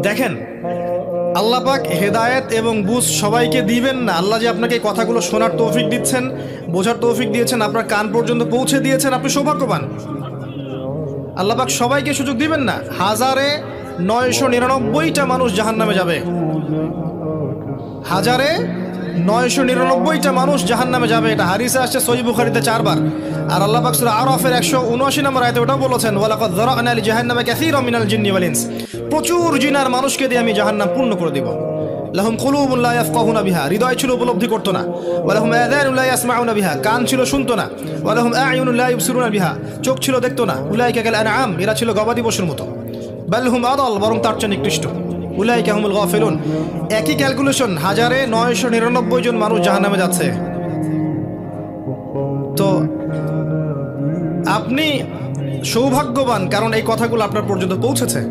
দেখেন, আল্লাহ পাক হেদায়েত এবং বুঝ সবাইকে দিবেন না। আল্লাহ যে আপনাকে এই কথাগুলো শোনার তৌফিক দিচ্ছেন, বোঝার তৌফিক দিয়েছেন, আপনার কান পর্যন্ত পৌঁছে দিয়েছেন, আপনি সৌভাগ্যবান। আল্লাহ পাক সবাইকে সুযোগ দিবেন না। 1999টা মানুষ জাহান্নামে যাবে, 1999টা মানুষ জাহান্নামে যাবে। এটা হাদিসে আসছে সহিহ বুখারীতে 4 বার। আর আল্লাহ পাক সূরা আরাফের 179 নম্বর আয়াতে ওটাও বলেছেন, ওয়ালাকাদ যারা'না লিজাহান্নামা কাসীরাম মিনাল জিন্নি ওয়াল ইনস। প্রচুর জিন আর মানুষকে দিয়ে আমি জাহান্নাম পূর্ণ করে দিব। লাহুম কুলুবুন লা ইয়াফকাহুনা বিহা, হৃদয় ছিল উপলব্ধি করতো না। ওয়া লাহুম আযানুন লা ইয়াসমাউনা বিহা, কান ছিল শুনতো না। ওয়া লাহুম আ'য়ুনুন লা ইবসিরুনা বিহা, চোখ ছিল দেখতো না। উলাইকা কাল আনআম, এরা ছিল গবাদি পশুর মতো। বাল হুম আদাল, বরং তার চেয়ে নিকৃষ্ট। উলাইকা হুমুল গাফিলুন। একই ক্যালকুলেশন, 1999 জন মানুষ জাহান্নামে যাচ্ছে। তো আপনি সৌভাগ্যবান, কারণ এই কথাগুলো আপনার পর্যন্ত পৌঁছেছে।